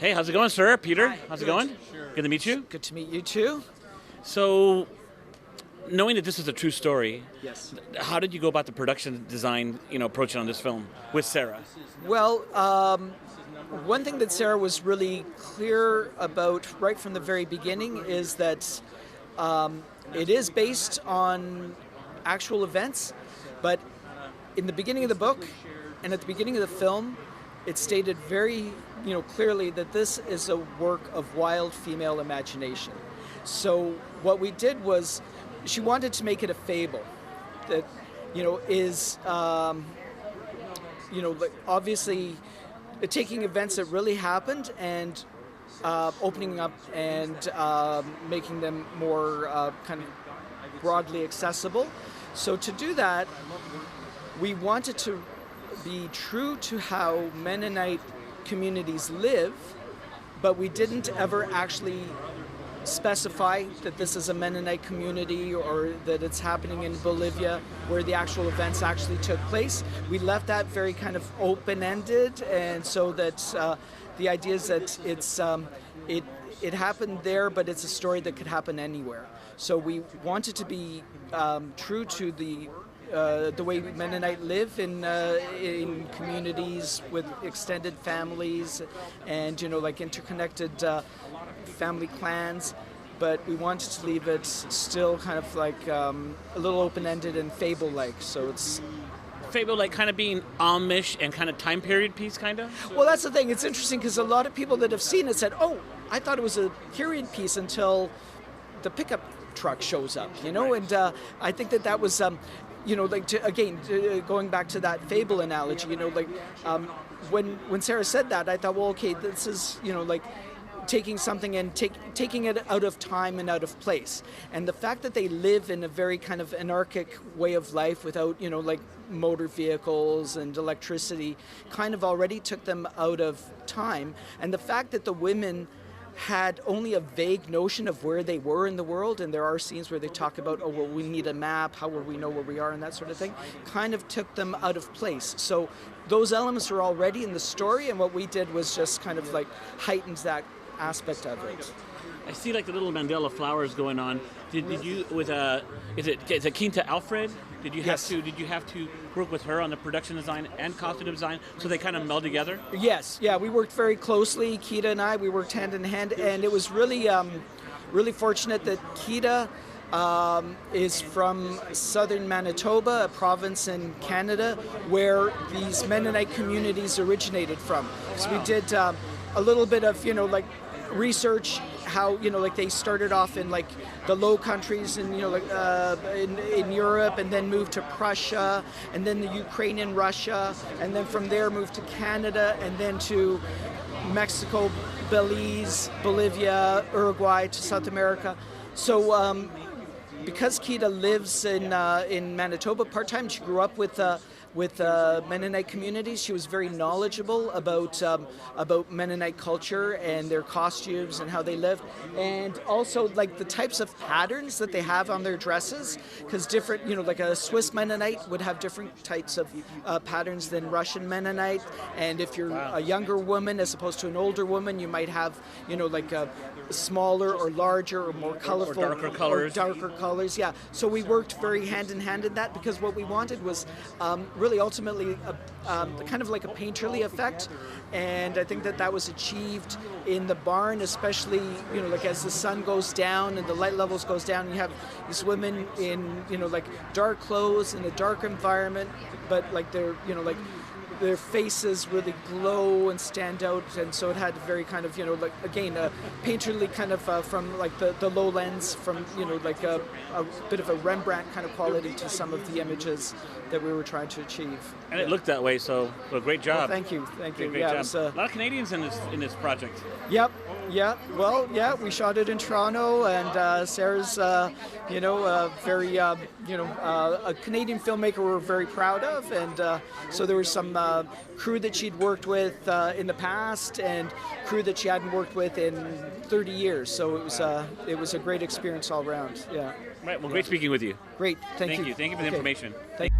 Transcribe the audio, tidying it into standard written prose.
Hey, how's it going, sir? Peter, Hi. how's it going? Sure. Good to meet you. Good to meet you too. So, knowing that this is a true story, Yes. how did you go about the production design, approaching on this film with Sarah? Well, one thing that Sarah was really clear about right from the very beginning is that it is based on actual events, but in the beginning of the book and at the beginning of the film, it stated very, clearly that this is a work of wild female imagination. So what we did was, she wanted to make it a fable that, is, obviously taking events that really happened and opening up and making them more kind of broadly accessible. So to do that, we wanted to be true to how Mennonite communities live, but we didn't ever actually specify that this is a Mennonite community or that it's happening in Bolivia where the actual events actually took place. We left that very kind of open-ended, and so that the idea is that it happened there, but it's a story that could happen anywhere. So we wanted to be true to the way Mennonite live in communities with extended families and interconnected family clans, but we wanted to leave it still kind of like a little open-ended and fable-like. So it's Fable-like, kind of being Amish and kind of time period piece, kind of? well, that's the thing. It's interesting because a lot of people that have seen it said, "Oh, I thought it was a period piece until the pickup truck shows up," and I think that was. Going back to that fable analogy, when Sarah said that, I thought, well, okay, this is, taking something and taking it out of time and out of place. And the fact that they live in a very kind of anarchic way of life without, motor vehicles and electricity kind of already took them out of time. And the fact that the women had only a vague notion of where they were in the world, and there are scenes where they talk about, oh, well, we need a map, how will we know where we are, and that sort of thing, kind of took them out of place. So those elements are already in the story, and what we did was just kind of like heightened that aspect of it. I see like the little mandala flowers going on. Did you with is it Quita Alfred? Did you have to work with her on the production design and costume design so they kind of meld together? Yes, yeah, we worked very closely. Quita and I, we worked hand in hand, and it was really really fortunate that Quita is from southern Manitoba, a province in Canada, where these Mennonite communities originated from. So we did a little bit of research how they started off in the Low Countries and in Europe, and then moved to Prussia, and then the Ukraine and Russia, and then from there moved to Canada, and then to Mexico, Belize, Bolivia, Uruguay, to South America. So because Quita lives in Manitoba part-time, she grew up with Mennonite communities. She was very knowledgeable about Mennonite culture and their costumes and how they live, and also the types of patterns that they have on their dresses, because different, a Swiss Mennonite would have different types of patterns than Russian Mennonite, and if you're a younger woman as opposed to an older woman, you might have a smaller or larger or more colorful or darker colors. Yeah, so we worked very hand in hand in that, because what we wanted was really ultimately kind of like a painterly effect, and I think that was achieved in the barn, especially as the sun goes down and the light levels goes down, you have these women in dark clothes in a dark environment, but they're their faces really glow and stand out, and so it had a very kind of again a painterly kind of from the lowlands, from a bit of a Rembrandt kind of quality to some of the images that we were trying to achieve. And it looked that way, so great job. Well, thank you. Great job. A lot of Canadians in this project. Yep. Yeah. Well, yeah. We shot it in Toronto, and Sarah's, very, a Canadian filmmaker we're very proud of, and so there was some crew that she'd worked with in the past, and crew that she hadn't worked with in 30 years. So it was a great experience all around. Yeah. Right. Well, great speaking with you. Great. Thank you. Thank you for the information. Thank you.